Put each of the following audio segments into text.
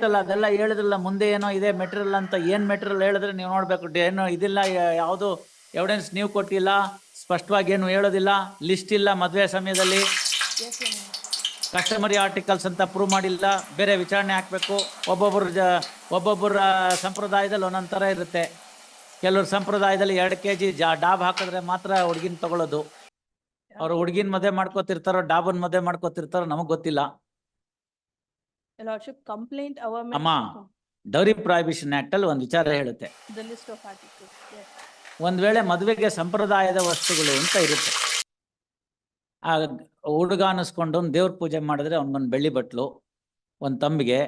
ಆಯ್ತಲ್ಲ, ಅದೆಲ್ಲ ಹೇಳಿದ್ರಲ್ಲ. ಮುಂದೆ ಏನೋ ಇದೆ ಮೆಟೀರಿಯಲ್ ಅಂತ. ಏನ್ ಮೆಟೀರಿಯಲ್ ಹೇಳಿದ್ರೆ ನೀವು ನೋಡ್ಬೇಕು. ಏನೋ ಇದಿಲ್ಲ, ಯಾವುದು ಎವಿಡೆನ್ಸ್ ನೀವು ಕೊಟ್ಟಿಲ್ಲ, ಸ್ಪಷ್ಟವಾಗಿ ಏನು ಹೇಳೋದಿಲ್ಲ, ಲಿಸ್ಟ್ ಇಲ್ಲ ಮದುವೆ ಸಮಯದಲ್ಲಿ, ಕಸ್ಟಮರಿ ಆರ್ಟಿಕಲ್ಸ್ ಅಂತ ಪ್ರೂವ್ ಮಾಡಿಲ್ಲ, ಬೇರೆ ವಿಚಾರಣೆ ಹಾಕ್ಬೇಕು. ಒಬ್ಬೊಬ್ಬರ ಸಂಪ್ರದಾಯದಲ್ಲಿ ಒಂದೊಂದ್ ಥರ ಇರುತ್ತೆ. ಕೆಲವ್ರ ಸಂಪ್ರದಾಯದಲ್ಲಿ 2 kg ಡಾಬ್ ಹಾಕಿದ್ರೆ ಮಾತ್ರ ಹುಡುಗಿನ ತಗೊಳ್ಳೋದು. ಅವ್ರು ಹುಡುಗಿನ ಮದುವೆ ಮಾಡ್ಕೋತಿರ್ತಾರೋ ಡಾಬನ್ ಮದುವೆ ಮಾಡ್ಕೋತಿರ್ತಾರೋ ನಮಗ್ ಗೊತ್ತಿಲ್ಲ. ಅಮ್ಮ, ಡೌರಿ ಪ್ರಾಹಿಬಿಷನ್ ಆಕ್ಟ್ ಅಲ್ಲಿ ಒಂದು ವಿಚಾರ ಹೇಳುತ್ತೆ. ಒಂದ್ ವೇಳೆ ಮದುವೆಗೆ ಸಂಪ್ರದಾಯದ ವಸ್ತುಗಳು ಅಂತ ಇರುತ್ತೆ. ಆ ಹುಡುಗ ಅನ್ನಿಸ್ಕೊಂಡು ದೇವ್ರ ಪೂಜೆ ಮಾಡಿದ್ರೆ ಅವ್ನಿಗೊಂದು ಬೆಳ್ಳಿ ಬಟ್ಲು, ಒಂದು ತಂಬಿಗೆ,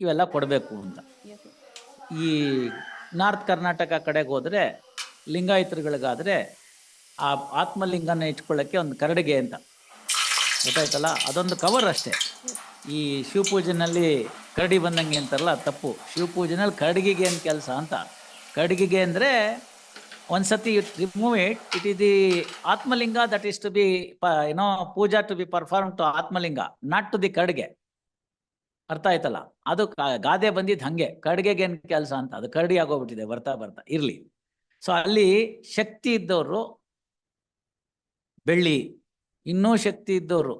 ಇವೆಲ್ಲ ಕೊಡಬೇಕು ಅಂತ. ಈ ನಾರ್ತ್ ಕರ್ನಾಟಕ ಕಡೆಗೆ ಹೋದ್ರೆ ಲಿಂಗಾಯತರುಗಳಿಗಾದ್ರೆ ಆ ಆತ್ಮಲಿಂಗನ ಇಟ್ಕೊಳ್ಳೋಕ್ಕೆ ಒಂದು ಕರಡಿಗೆ ಅಂತ, ಗೊತ್ತಾಯ್ತಲ್ಲ, ಅದೊಂದು ಕವರ್ ಅಷ್ಟೇ. ಈ ಶಿವಪೂಜೆನಲ್ಲಿ ಕರಡಿ ಬಂದಂಗೆ ಅಂತಾರಲ್ಲ, ತಪ್ಪು. ಶಿವಪೂಜೆನಲ್ಲಿ ಕರಡಿಗೆ ಏನು ಕೆಲಸ ಅಂತ. ಕರಡಿಗೆ ಅಂದರೆ ಒಂದ್ಸತಿ remove it is the Atmalinga that is to be puja to be perform to Atmalinga, not to the ಕರಡಿಗೆ. ಅರ್ಥ ಆಯ್ತಲ್ಲ? ಅದು ಗಾದೆ ಬಂದಿದ್ದು ಹಂಗೆ. ಕರಡಿಗೆ ಏನು ಕೆಲಸ ಅಂತ, ಅದು ಕರಡಿ ಆಗೋಗ್ಬಿಟ್ಟಿದೆ ಬರ್ತಾ ಬರ್ತಾ. ಇರ್ಲಿ. ಸೊ ಅಲ್ಲಿ ಶಕ್ತಿ ಇದ್ದವರು ಬೆಳ್ಳಿ, ಇನ್ನೂ ಶಕ್ತಿ ಇದ್ದವರು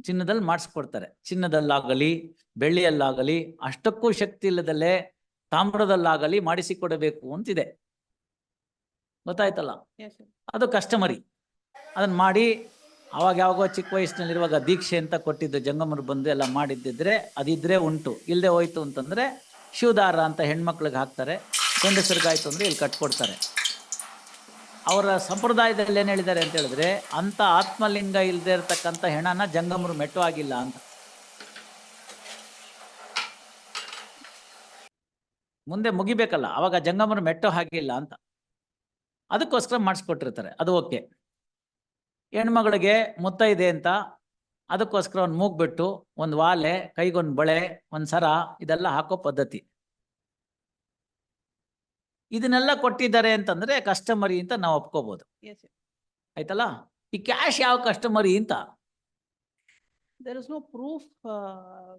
ಚಿನ್ನದಲ್ಲಿ ಮಾಡಿಸ್ಕೊಡ್ತಾರೆ. ಚಿನ್ನದಲ್ಲಾಗಲಿ ಬೆಳ್ಳಿಯಲ್ಲಾಗಲಿ, ಅಷ್ಟಕ್ಕೂ ಶಕ್ತಿ ಇಲ್ಲದಲ್ಲೇ ತಾಮ್ರದಲ್ಲಾಗಲಿ ಮಾಡಿಸಿಕೊಡಬೇಕು ಅಂತಿದೆ. ಗೊತ್ತಾಯ್ತಲ್ಲ? ಅದು ಕಸ್ಟಮರಿ. ಅದನ್ನ ಮಾಡಿ ಅವಾಗ ಯಾವಾಗೋ ಚಿಕ್ಕ ವಯಸ್ಸಿನಲ್ಲಿರುವಾಗ ದೀಕ್ಷೆ ಅಂತ ಕೊಟ್ಟಿದ್ದು, ಜಂಗಮರು ಬಂದು ಎಲ್ಲ ಮಾಡಿದ್ದಿದ್ರೆ ಅದಿದ್ರೆ ಉಂಟು. ಇಲ್ಲದೆ ಹೋಯ್ತು ಅಂತಂದ್ರೆ ಶಿವದಾರ ಅಂತ ಹೆಣ್ಮಕ್ಳಿಗೆ ಹಾಕ್ತಾರೆ. ಗಂಡಸರಿಗಾಯ್ತು ಅಂದ್ರೆ ಇಲ್ಲಿ ಕಟ್ಕೊಡ್ತಾರೆ. ಅವರ ಸಂಪ್ರದಾಯದಲ್ಲಿ ಏನು ಹೇಳಿದ್ದಾರೆ ಅಂತ ಹೇಳಿದ್ರೆ, ಅಂತ ಆತ್ಮಲಿಂಗ ಇಲ್ಲದೆ ಇರತಕ್ಕಂಥ ಹೆಣನ ಜಂಗಮರು ಮೆಟ್ಟು ಆಗಿಲ್ಲ ಅಂತ. ಮುಂದೆ ಮುಗಿಬೇಕಲ್ಲ, ಅವಾಗ ಜಂಗಮರು ಮೆಟ್ಟೋ ಹಾಗಿಲ್ಲ ಅಂತ. ಅದಕ್ಕೋಸ್ಕರ ಮಾಡಿಸ್ಕೊಟ್ಟಿರ್ತಾರೆ. ಅದು ಓಕೆ. ಹೆಣ್ಮಗಳಿಗೆ ಮುತ್ತೈದೆ ಅಂತ ಅದಕ್ಕೋಸ್ಕರ ಒಂದು ಮೂಗ್ಬಿಟ್ಟು, ಒಂದು ವಾಲೆ, ಕೈಗೊಂದು ಬಳೆ, ಒಂದು ಸರ, ಇದೆಲ್ಲ ಹಾಕೋ ಪದ್ಧತಿ. ಇದನ್ನೆಲ್ಲ ಕೊಟ್ಟಿದ್ದಾರೆ ಅಂತಂದ್ರೆ ಕಸ್ಟಮರಿ ಅಂತ ನಾವು ಒಪ್ಕೋಬಹುದು. ಆಯ್ತಲ್ಲ? ಈ ಕ್ಯಾಶ್ ಯಾವ ಕಸ್ಟಮರಿ ಅಂತ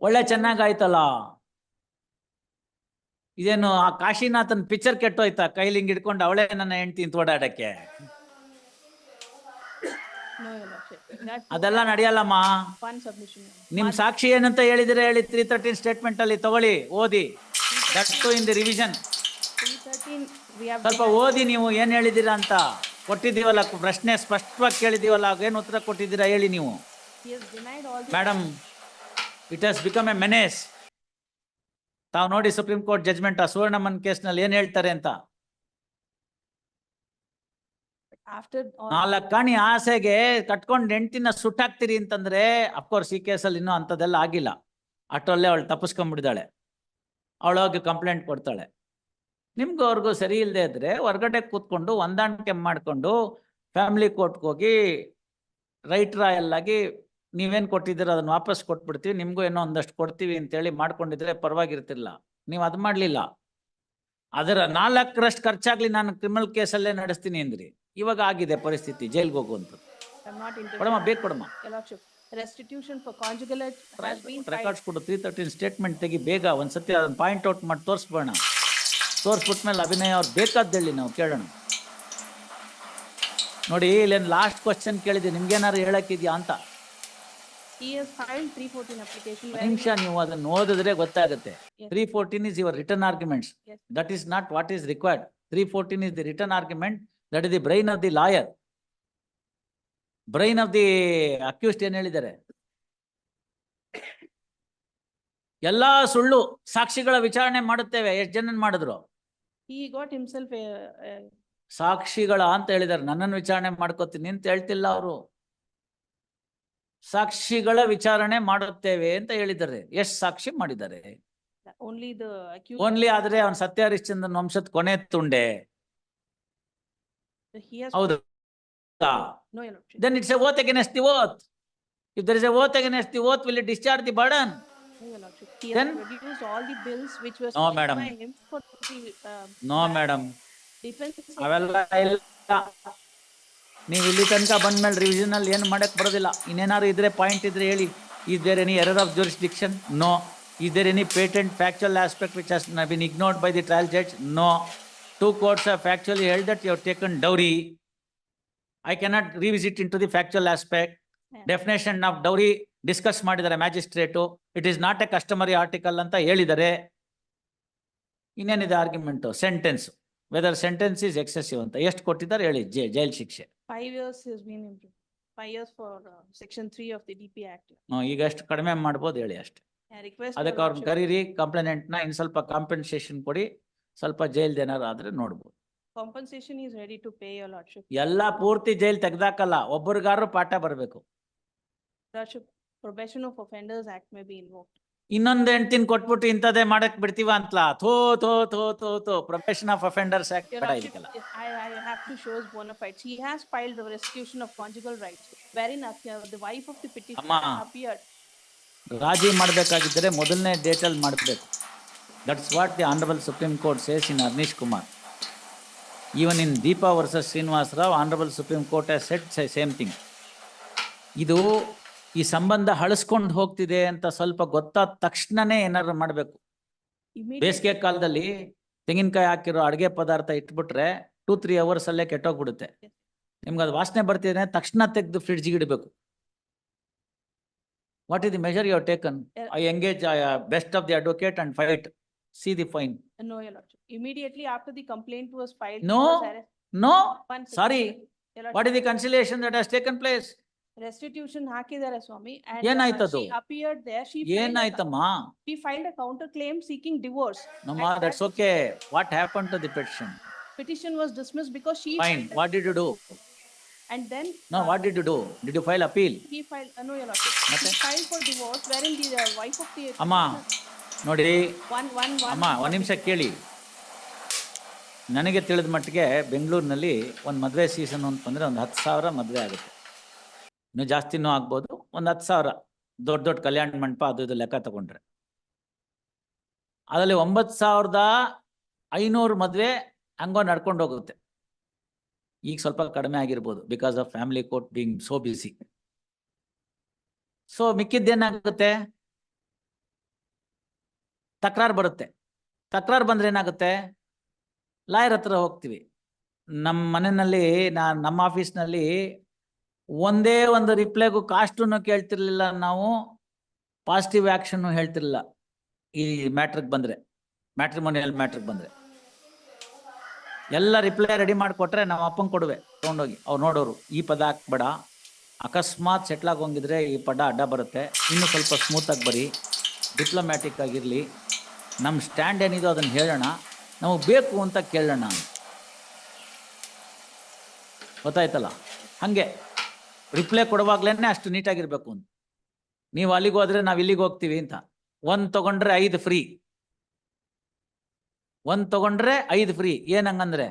ಒಳ್ಳೆ ಚೆನ್ನಾಗಾಯ್ತಲ್ಲ. ಇದೇನು ಆ ಕಾಶಿನಾಥನ್ ಪಿಕ್ಚರ್ ಕೆಟ್ಟೋಯ್ತಾ? ಕೈಲಿ ಹಿಂಗ್ ಹಿಡ್ಕೊಂಡು ಅವಳೇ ನನ್ನ ಹೆಂಡ್ತಿ ಅಂತ ಓಡಾಡಕ್ಕೆ? ಅದೆಲ್ಲ ನಡೆಯಲ್ಲಮ್ಮ. ನಿಮ್ ಸಾಕ್ಷಿ ಏನಂತ ಹೇಳಿದ್ರೆ ಹೇಳಿ. 313 ಸ್ಟೇಟ್ಮೆಂಟ್ ಅಲ್ಲಿ ತಗೊಳ್ಳಿ, ಓದಿ. That too in the revision. ಸ್ವಲ್ಪ ಓದಿ ನೀವು ಏನ್ ಹೇಳಿದ್ದೀರಾ ಅಂತ. ಕೊಟ್ಟಿದ್ದೀವಲ್ಲ ಪ್ರಶ್ನೆ, ಸ್ಪಷ್ಟವಾಗಿ ಕೇಳಿದೀವಲ್ಲ, ಏನು ಉತ್ತರ ಕೊಟ್ಟಿದ್ದೀರಾ ಹೇಳಿ ನೀವು. Madam, it has become A menace. ತಾವು ನೋಡಿ ಸುಪ್ರೀಂ ಕೋರ್ಟ್ ಜಜ್ಮೆಂಟ್ ಆ ಸುವರ್ಣಮನ್ ಕೇಸ್ನಲ್ಲಿ ಏನ್ ಹೇಳ್ತಾರೆ ಅಂತ. 4 ಕಣಿ ಆಸೆಗೆ ಕಟ್ಕೊಂಡು ಹೆಂಡ್ತಿನ ಸುಟ್ಟಾಕ್ತಿರಿ ಅಂತಂದ್ರೆ, ಅಫ್ಕೋರ್ಸ್ ಈ ಕೇಸಲ್ಲಿ ಇನ್ನೂ ಅಂಥದ್ದೆಲ್ಲ ಆಗಿಲ್ಲ. ಅಷ್ಟರಲ್ಲೇ ಅವಳು ತಪ್ಪಿಸ್ಕೊಂಡ್ಬಿಡಿದಾಳೆ. ಅವಳೋಗಿ ಕಂಪ್ಲೇಂಟ್ ಕೊಡ್ತಾಳೆ. ನಿಮ್ಗೂ ಅವ್ರಿಗೂ ಸರಿ ಇಲ್ಲದೆ ಇದ್ರೆ ಹೊರಗಡೆ ಕೂತ್ಕೊಂಡು ಹೊಂದಾಣಿಕೆ ಮಾಡ್ಕೊಂಡು ಫ್ಯಾಮಿಲಿ ಕೋರ್ಟ್ಗೆ ಹೋಗಿ ರೈಟ್ ರಾಯಲ್ ಆಗಿ ನೀವೇನು ಕೊಟ್ಟಿದ್ದೀರ ಅದನ್ನ ವಾಪಸ್ ಕೊಟ್ಬಿಡ್ತೀವಿ, ನಿಮ್ಗೂ ಏನೋ ಒಂದಷ್ಟು ಕೊಡ್ತೀವಿ ಅಂತೇಳಿ ಮಾಡ್ಕೊಂಡಿದ್ರೆ ಪರವಾಗಿರ್ತಿಲ್ಲ. ನೀವು ಅದು ಮಾಡಲಿಲ್ಲ. ಅದರ 4ರಷ್ಟು ಖರ್ಚಾಗ್ಲಿ ನಾನು ಕ್ರಿಮಿನಲ್ ಕೇಸಲ್ಲೇ ನಡೆಸ್ತೀನಿ ಅಂದ್ರಿ. ಇವಾಗ ಆಗಿದೆ ಪರಿಸ್ಥಿತಿ, ಜೈಲ್ಗೆ ಹೋಗುವಂಥದ್ದು. ಕೊಡಮ್ಮ, ಬೇಕು ಕೊಡಮ್ಮ. ರೆಕಾರ್ಡ್ಸ್ ಕೊಡು. 313 ಸ್ಟೇಟ್ಮೆಂಟ್ ತೆಗಿ ಬೇಗ. ಒಂದ್ಸತಿ ಅದನ್ನ ಪಾಯಿಂಟ್ ಔಟ್ ಮಾಡಿ ತೋರಿಸ್ಬೋಣ. ತೋರಿಸ್ಬಿಟ್ಮೇಲೆ ಅಭಿನಯ ಅವ್ರು ಬೇಕಾದ್ದೇಳಿ ನಾವು ಕೇಳೋಣ. ನೋಡಿ, ಇಲ್ಲೇನು ಲಾಸ್ಟ್ ಕ್ವಶನ್ ಕೇಳಿದೆ, ನಿಮ್ಗೇನಾದ್ರು ಹೇಳಕ್ಕಿದ್ಯಾ ಅಂತ. ನಿಮಿಷ, ನೀವು ಅದನ್ನು ಓದಿದ್ರೆ ಗೊತ್ತಾಗುತ್ತೆ. 314 is your written arguments. That is not what is required. 314 is the written argument. That is the brain of the lawyer. Brain of the accused ಏನ್ ಹೇಳಿದ್ದಾರೆ? ಎಲ್ಲಾ ಸುಳ್ಳು ಸಾಕ್ಷಿಗಳ ವಿಚಾರಣೆ ಮಾಡುತ್ತೇವೆ. ಎಷ್ಟು ಜನ ಮಾಡಿದ್ರು? He got himself ಸಾಕ್ಷಿಗಳ ಅಂತ ಹೇಳಿದ್ದಾರೆ. ನನ್ನನ್ನು ವಿಚಾರಣೆ ಮಾಡ್ಕೋತೀನಿ ಅಂತ ಹೇಳ್ತಿಲ್ಲ ಅವರು. ಸಾಕ್ಷಿಗಳ ವಿಚಾರಣೆ ಮಾಡುತ್ತೇವೆ ಅಂತ ಹೇಳಿದ್ದಾರೆ. ಎಷ್ಟು ಸಾಕ್ಷಿ ಮಾಡಿದ್ದಾರೆ? ಓನ್ಲಿ ಆದ್ರೆ ಅವನ್ ಸತ್ಯ ಹರಿಶ್ಚಂದ್ರನ್ ವಂಶದ ಕೊನೆ ತುಂಡೆ. ಹೌದು. Then it's a oath against the oath. If there is a oath against the oath, will it discharge the burden? Then produced all the bills which was no madam. him for the, no madam. Defense. ಅವೆಲ್ಲ ಇಲ್ಲ. ನೀವು ಇಲ್ಲಿ ತನಕ ಬಂದ್ಮೇಲೆ revision ಅಲ್ಲಿ ಏನು ಮಾಡಕ್ ಬರೋದಿಲ್ಲ. ಇನ್ನೇನಾದ್ರು ಇದ್ರೆ ಪಾಯಿಂಟ್ ಇದ್ರೆ ಹೇಳಿ. Is there any error of jurisdiction? No. Is there any patent factual aspect which has been ignored by the trial judge? No. Two courts have factually held that you have taken dowry. I cannot revisit into the factual aspect. Yeah. Definition of dowry discuss ಮಾಡಿದ್ದಾರೆ magistrate. It is not a customary article ಅಂತ ಹೇಳಿದ್ದಾರೆ. ಇನ್ನೇನಿದೆ argument? Sentence, whether sentence is excessive ಅಂತ ಎಷ್ಟು ಕೊಟ್ಟಿದ್ದಾರೆ ಹೇಳಿ? Jail ಶಿಕ್ಷೆ. 5 years has been improved. 5 years for section 3 of the DP Act. ಈಗ ಎಷ್ಟು ಕಡಿಮೆ ಮಾಡ್ಬೋದು ಹೇಳಿ ಅಷ್ಟೇ. I request. ಅದಕ್ಕೆ your ಅವ್ರನ್ನ lordship, ಕರೀರಿ, ಕಂಪ್ಲೇನೆಂಟ್ ನ ಇನ್ ಸ್ವಲ್ಪ ಕಾಂಪೆನ್ಸೇಷನ್ ಕೊಡಿ, ಸ್ವಲ್ಪ ಜೈಲ್ ಏನಾರು ಆದ್ರೆ ನೋಡ್ಬೋದು. compensation is ready to pay, your lordship. ಎಲ್ಲಾ ಪೂರ್ತಿ ಜೈಲ್ ತೆಗ್ದಾಕಲ್ಲ, ಒಬ್ಬರಿಗಾರು ಪಾಠ ಬರ್ಬೇಕು. Lordship, Probation of Offenders Act may be invoked. ಇನ್ನೊಂದ್ ಹೆಂಡ್ತಿನ್ ಕೊಟ್ಬಿಟ್ಟು ಇಂಥದ್ದೇ ಮಾಡಕ್ ಬಿಡ್ತೀವ ಅಂತಲ? The probation of offenders act Your ಬೇಡ lordship, ಇದಕ್ಕೆಲ್ಲ. I have to show his bona fides. He has filed the restitution of conjugal rights, wherein the wife of the petitioner Amma. appeared. ರಾಜಿ ಮಾಡ್ಬೇಕಾಗಿದ್ದರೆ ಮೊದಲನೇ ಡೇಟ್ ಅಲ್ಲಿ ಮಾಡ್ಬೇಕು. That's what the honourable Supreme Court says in Arnesh Kumar. Even in Deepa versus Srinivasa Rao, honourable Supreme Court has said same thing. ಇದು ಈ ಸಂಬಂಧ ಹಳಸ್ಕೊಂಡು ಹೋಗ್ತಿದೆ ಅಂತ ಸ್ವಲ್ಪ ಗೊತ್ತಾದ ತಕ್ಷಣನೇ ಏನಾದ್ರು ಮಾಡಬೇಕು. Immediately, ಬೇಸಿಗೆ ಕಾಲದಲ್ಲಿ ತೆಂಗಿನಕಾಯಿ ಹಾಕಿರೋ ಅಡುಗೆ ಪದಾರ್ಥ ಇಟ್ಬಿಟ್ರೆ 2-3 hours ಅಲ್ಲೇ ಕೆಟ್ಟೋಗ್ಬಿಡುತ್ತೆ. ನಿಮ್ಗೆ ಅದು ವಾಸನೆ ಬರ್ತಿದ್ರೆ ತಕ್ಷಣ ತೆಗೆದು ಫ್ರಿಡ್ಜ್ಗೆ ಇಡಬೇಕು. What is the measure you have taken? I engage best of the advocate and fight. See the fine. no, your lordship. Immediately after the complaint was filed. No. he was arrested. No, One second, sorry. your lordship. What is the conciliation that has taken place? Restitution ಹಾಕಿದ್ದಾರೆ ಸ್ವಾಮಿ. And ಏನಾಯ್ತದು? she appeared there. ಏನಾಯ್ತಮ್ಮ? She filed a counter claim seeking divorce. ನಮ್ಮ that's okay. What happen to the petition? Petition was dismissed because she. Fine. filed- what did you do? And then. No, what did you do? Did you file appeal? He filed, no, your lordship. ಮತ್ತೆ? He filed for divorce wherein the wife of the. ಅಮ್ಮ ನೋಡಿ One. ಅಮ್ಮ, ಒಂದ್ ನಿಮಿಷ ಕೇಳಿ. ನನಗೆ ತಿಳಿದ ಮಟ್ಟಿಗೆ ಬೆಂಗಳೂರಿನಲ್ಲಿ ಒಂದು ಮದುವೆ ಸೀಸನ್ ಅಂತಂದ್ರೆ ಒಂದು 10,000 ಮದುವೆ ಆಗುತ್ತೆ. ಇನ್ನೂ ಜಾಸ್ತಿನೂ ಆಗ್ಬೋದು. ಒಂದು 10,000 ದೊಡ್ಡ ಕಲ್ಯಾಣ ಮಂಟಪ ಅದು ಇದು ಲೆಕ್ಕ ತಗೊಂಡ್ರೆ ಅದರಲ್ಲಿ 9,500 ಮದುವೆ ಹಂಗೋ ನಡ್ಕೊಂಡು ಹೋಗುತ್ತೆ. ಈಗ ಸ್ವಲ್ಪ ಕಡಿಮೆ ಆಗಿರ್ಬೋದು because of family court being so busy. So ಮಿಕ್ಕಿದ್ದೇನಾಗುತ್ತೆ? ತಕರಾರು ಬರುತ್ತೆ. ತಕರಾರು ಬಂದ್ರೆ ಏನಾಗುತ್ತೆ? ಲಾಯರ್ ಹತ್ರ ಹೋಗ್ತೀವಿ. ನಮ್ಮ ಮನೆಯಲ್ಲಿ ನಮ್ಮ ಆಫೀಸ್ನಲ್ಲಿ ಒಂದೇ ಒಂದು ರಿಪ್ಲೈಗೂ ಕಾಸ್ಟನ್ನು ಕೇಳ್ತಿರ್ಲಿಲ್ಲ ನಾವು, ಪಾಸಿಟಿವ್ ಆಕ್ಷನ್ನು ಹೇಳ್ತಿರ್ಲಿಲ್ಲ. ಈ ಮ್ಯಾಟ್ರಿಗೆ ಬಂದರೆ, ಮ್ಯಾಟ್ರಿಮೋನಿಯಲ್ ಮ್ಯಾಟ್ರಿಗೆ ಬಂದರೆ ಎಲ್ಲ ರಿಪ್ಲೈ ರೆಡಿ ಮಾಡಿಕೊಟ್ರೆ ನಾವು ಅಪ್ಪಂಗೆ ಕೊಡುವೆ ತೊಗೊಂಡೋಗಿ. ಅವ್ರು ನೋಡೋರು, ಈ ಪದ ಹಾಕ್ಬೇಡ, ಅಕಸ್ಮಾತ್ ಸೆಟ್ಲಾಗಿ ಹೋಗಿದ್ರೆ ಈ ಪದ ಅಡ್ಡ ಬರುತ್ತೆ, ಇನ್ನೂ ಸ್ವಲ್ಪ ಸ್ಮೂತಾಗಿ ಬರಿ, ಡಿಪ್ಲೊಮ್ಯಾಟಿಕ್ ಆಗಿರಲಿ, ನಮ್ಮ ಸ್ಟ್ಯಾಂಡ್ ಏನಿದೋ ಅದನ್ನು ಹೇಳೋಣ, ನಮಗೆ ಬೇಕು ಅಂತ ಕೇಳೋಣ. ಗೊತ್ತಾಯ್ತಲ್ಲ? ಹಾಗೆ ರಿಪ್ಲೈ ಕೊಡುವಾಗ್ಲೇ ಅಷ್ಟು ನೀಟಾಗಿರ್ಬೇಕು ಅಂತ. ನೀವು ಅಲ್ಲಿಗೆ ಹೋದ್ರೆ ನಾವು ಇಲ್ಲಿಗೆ ಹೋಗ್ತೀವಿ ಅಂತ. 1 ತಗೊಂಡ್ರೆ 5 ಫ್ರೀ, 1 ತಗೊಂಡ್ರೆ 5 ಫ್ರೀ. ಏನಂಗಂದ್ರೆ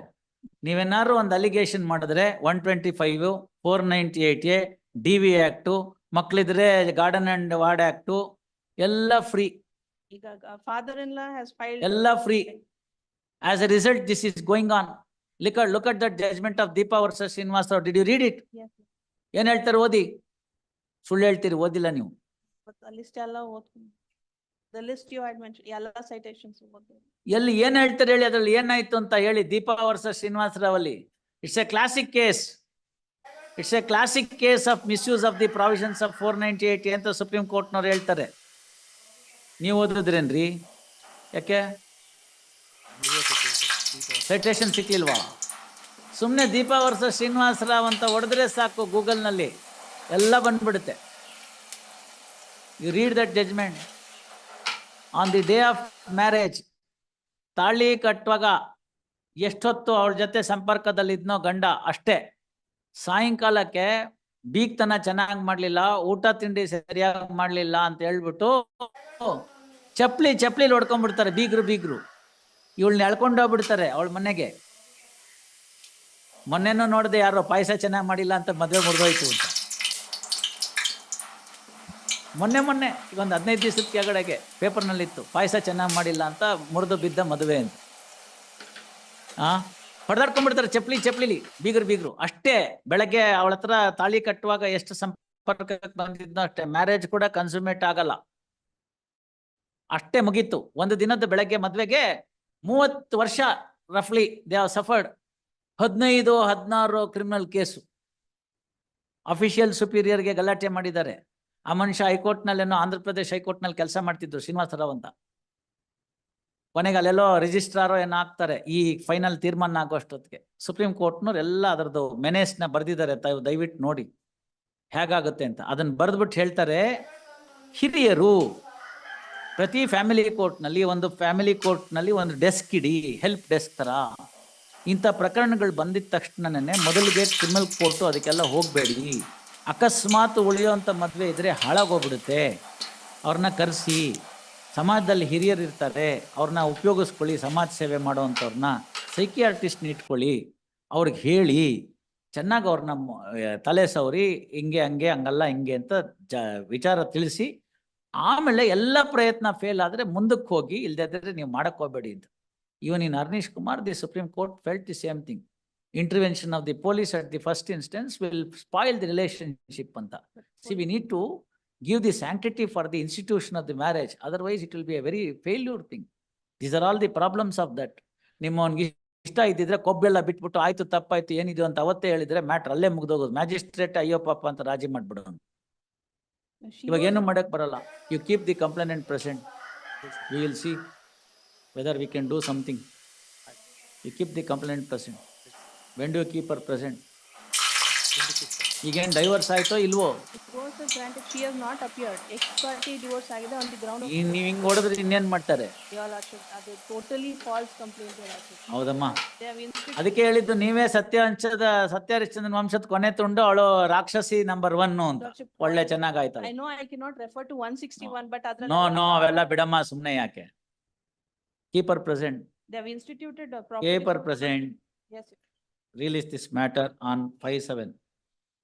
ನೀವೇನಾದ್ರು ಒಂದು ಅಲಿಗೇಷನ್ ಮಾಡಿದ್ರೆ 125, 498A, DV ಆಕ್ಟು, ಮಕ್ಕಳಿದ್ರೆ ಗಾರ್ಡನ್ ಅಂಡ್ ವಾರ್ಡ್ ಆಕ್ಟು ಎಲ್ಲ ಫ್ರೀ. ಈಗ father-in-law has filed. ಎಲ್ಲ free. As a result, this is going on. Look at the judgment of Deepa versus Srinivas Rao. Did you read it? Yes. ಏನ್ ಹೇಳ್ತಾರೆ? ಓದಿ. ಸುಳ್ಳು ಹೇಳ್ತೀರಿ, ಓದಿಲ್ಲ ನೀವು. But the list ಎಲ್ಲ ಓದ್ಕೊಂಡು. The list you had mentioned, ಎಲ್ಲ citations ಓದ್ತೀನಿ. ಎಲ್ಲಿ ಏನ್ ಹೇಳ್ತಾರೆ ಹೇಳಿ, ಅದ್ರಲ್ಲಿ ಏನಾಯ್ತು ಅಂತ ಹೇಳಿ. ದೀಪಾ ವರ್ಸಸ್ ಶ್ರೀನಿವಾಸ ರಾವ್ ಅಲ್ಲಿ it's A classic case. It's A classic case of misuse of the provisions of 498 ಅಂತ ಸುಪ್ರೀಂ ಕೋರ್ಟ್ನವ್ರು ಹೇಳ್ತಾರೆ. ನೀವು ಓದಿದ್ರೇನ್ರಿ? ಯಾಕೆ ಸೈಟೇಷನ್ ಸಿಕ್ಲಿಲ್ವಾ? ಸುಮ್ಮನೆ ದೀಪಾ ವರ್ಸಸ್ ಶ್ರೀನಿವಾಸ ರಾವ್ ಅಂತ ಹೊಡೆದ್ರೆ ಸಾಕು, ಗೂಗಲ್ನಲ್ಲಿ ಎಲ್ಲ ಬಂದ್ಬಿಡುತ್ತೆ. You read that judgement. On the day of marriage, ತಾಳಿ ಕಟ್ಟುವಾಗ ಎಷ್ಟೊತ್ತು ಅವಳ ಜೊತೆ ಸಂಪರ್ಕದಲ್ಲಿದ್ನೋ ಗಂಡ ಅಷ್ಟೇ. ಸಾಯಂಕಾಲಕ್ಕೆ ಬೀಗ್ತನ ಚೆನ್ನಾಗಿ ಮಾಡಲಿಲ್ಲ, ಊಟ ತಿಂಡಿ ಸರಿಯಾಗಿ ಮಾಡಲಿಲ್ಲ ಅಂತ ಹೇಳ್ಬಿಟ್ಟು ಚಪ್ಲಿ ಹೊಡ್ಕೊಂಡ್ಬಿಡ್ತಾರೆ ಬೀಗ್ರು. ಇವಳನ್ನ ಎಳ್ಕೊಂಡೋಗ್ಬಿಡ್ತಾರೆ ಅವಳ ಮನೆಗೆ. ಮೊನ್ನೆನೂ ನೋಡಿದೆ, ಯಾರೋ ಪಾಯಸ ಚೆನ್ನಾಗಿ ಮಾಡಿಲ್ಲ ಅಂತ ಮದುವೆ ಮುರಿದೋಯ್ತು ಅಂತ. ಮೊನ್ನೆ ಈಗ ಒಂದು 15 ದಿವಸದ ಕೆಳಗಡೆಗೆ ಪೇಪರ್ನಲ್ಲಿತ್ತು, ಪಾಯಸ ಚೆನ್ನಾಗಿ ಮಾಡಿಲ್ಲ ಅಂತ ಮುರಿದು ಬಿದ್ದ ಮದುವೆ ಅಂತ. ಹೊಡೆದಾಡ್ಕೊಂಡ್ಬಿಡ್ತಾರೆ ಚಪ್ಲಿಲಿ ಬೀಗ್ರು ಅಷ್ಟೇ. ಬೆಳಗ್ಗೆ ಅವಳ ಹತ್ರ ತಾಳಿ ಕಟ್ಟುವಾಗ ಎಷ್ಟು ಸಂಪರ್ಕಕ್ಕೆ ಬಂದಿದ್ನೋ ಅಷ್ಟೇ. ಮ್ಯಾರೇಜ್ ಕೂಡ ಕನ್ಸುಮೇಟ್ ಆಗಲ್ಲ. ಅಷ್ಟೇ ಮುಗೀತು. ಒಂದು ದಿನದ ಬೆಳಗ್ಗೆ ಮದ್ವೆಗೆ 30 ವರ್ಷ ರಫ್ಲಿ they have suffered. 15-16 criminal case. Official ಸುಪೀರಿಯರ್ಗೆ ಗಲಾಟೆ ಮಾಡಿದ್ದಾರೆ. ಆ ಮನುಷ್ಯ ಹೈಕೋರ್ಟ್ನಲ್ಲೇನೋ ಆಂಧ್ರ ಪ್ರದೇಶ್ ಹೈಕೋರ್ಟ್ನಲ್ಲಿ ಕೆಲಸ ಮಾಡ್ತಿದ್ರು, ಶ್ರೀನಿವಾಸ ರಾವ್ ಅಂತ. ಕೊನೆಗೆ ಅಲ್ಲೆಲ್ಲೋ ರಿಜಿಸ್ಟ್ರಾರೋ ಏನೋ ಆಗ್ತಾರೆ ಈ ಫೈನಲ್ ತೀರ್ಮಾನ ಆಗೋಷ್ಟೊತ್ತಿಗೆ. ಸುಪ್ರೀಂ ಕೋರ್ಟ್ನವ್ರು ಎಲ್ಲ ಅದರದ್ದು ಮೆನೇಸ್ನ ಬರೆದಿದ್ದಾರೆ, ದಯವಿಟ್ಟು ನೋಡಿ ಹೇಗಾಗುತ್ತೆ ಅಂತ. ಅದನ್ನ ಬರೆದ್ಬಿಟ್ಟು ಹೇಳ್ತಾರೆ, ಹಿರಿಯರು ಪ್ರತಿ ಫ್ಯಾಮಿಲಿ ಕೋರ್ಟ್ನಲ್ಲಿ ಒಂದು ಡೆಸ್ಕ್ ಇಡಿ, ಹೆಲ್ಪ್ ಡೆಸ್ಕ್ ತರ. ಇಂಥ ಪ್ರಕರಣಗಳು ಬಂದಿದ ತಕ್ಷಣನೇ ಮೊದಲಿಗೆ ಕ್ರಿಮಿನಲ್ ಕೋರ್ಟು ಅದಕ್ಕೆಲ್ಲ ಹೋಗಬೇಡಿ. ಅಕಸ್ಮಾತ್ ಉಳಿಯೋಂಥ ಮದುವೆ ಇದ್ರೆ ಹಾಳಾಗೋಗ್ಬಿಡುತ್ತೆ. ಅವ್ರನ್ನ ಕರೆಸಿ, ಸಮಾಜದಲ್ಲಿ ಹಿರಿಯರು ಇರ್ತಾರೆ, ಅವ್ರನ್ನ ಉಪಯೋಗಿಸ್ಕೊಳ್ಳಿ. ಸಮಾಜ ಸೇವೆ ಮಾಡೋವಂಥವ್ರನ್ನ ಸೈಕಿಯಾಟ್ರಿಸ್ಟ್ನ ಇಟ್ಕೊಳ್ಳಿ, ಅವ್ರಿಗೆ ಹೇಳಿ ಚೆನ್ನಾಗಿ ಅವ್ರನ್ನ ತಲೆ ಸವರಿ ಹಿಂಗೆ ಹಂಗೆ ಹಂಗಲ್ಲ ಹಿಂಗೆ ಅಂತ ವಿಚಾರ ತಿಳಿಸಿ, ಆಮೇಲೆ ಎಲ್ಲ ಪ್ರಯತ್ನ ಫೇಲ್ ಆದರೆ ಮುಂದಕ್ಕೆ ಹೋಗಿ, ಇಲ್ದಿದ್ರೆ ನೀವು ಮಾಡಕ್ ಹೋಗ್ಬೇಡಿ ಅಂತ. Even in Arnesh Kumar, the Supreme Court felt the same thing. Intervention of the police at the first instance will spoil the relationship ಅಂತ. See we need to give the sanctity for the institution of the marriage, otherwise it will be a very failure thing. These are all the problems of that. ನಿಮ್ಮವನ್ಗೆ ಇಷ್ಟ ಇದ್ದಿದ್ರೆ ಕೊಬ್ಬೆಲ್ಲ ಬಿಟ್ಬಿಟ್ಟು ಆಯ್ತು ತಪ್ಪಾಯ್ತು ಏನಿದು ಅಂತ ಅವತ್ತೇ ಹೇಳಿದ್ರೆ ಮ್ಯಾಟ್ರ್ ಅಲ್ಲೇ ಮುಗ್ದೋಗೋದು. ಮ್ಯಾಜಿಸ್ಟ್ರೇಟ್ ಅಯ್ಯೋ ಪಾಪ ಅಂತ ರಾಜಿ ಮಾಡ್ಬಿಡೋನು. ಇವಾಗ ಏನು ಮಾಡಕ್ ಬರಲ್ಲ. You keep the complainant present, we will see whether we can do something. You keep the complainant present. When do you keep her present? ಈಗೇನು ಡೈವರ್ಸ್ ಆಯ್ತೋ ಇಲ್ವೋ? Divorce is granted, she has not appeared. Ex parte divorce ಆಗಿದೆ on the ground of ನೀವು ಹಿಂಗ್ ಹೊಡೆದ್ರೆ ಇನ್ನೇನ್ ಮಾಡ್ತಾರೆ? your lordship. ಅದು totally false complaint, your lordship. ಹೌದಮ್ಮ, They have instituted. ಅದಕ್ಕೆ ಹೇಳಿದ್ದು ನೀವೇ ಸತ್ಯಹರಿಶ್ಚಂದ್ರನ್ ವಂಶದ ಕೊನೆ ತುಂಡು, ಅವಳು ರಾಕ್ಷಸಿ ನಂಬರ್ 1 ಅಂತ. Lordship, ಒಳ್ಳೆ ಚೆನ್ನಾಗಾಯ್ತಲ್ಲ. I know I cannot refer to 161, but ಅದ್ರಲ್ಲಿ ನೋ ಅವೆಲ್ಲ ಬಿಡಮ್ಮ, ಸುಮ್ನೆ ಯಾಕೆ. Keeper present, they have instituted a property. Keeper present. Yes, sir. Release this matter on 5/7.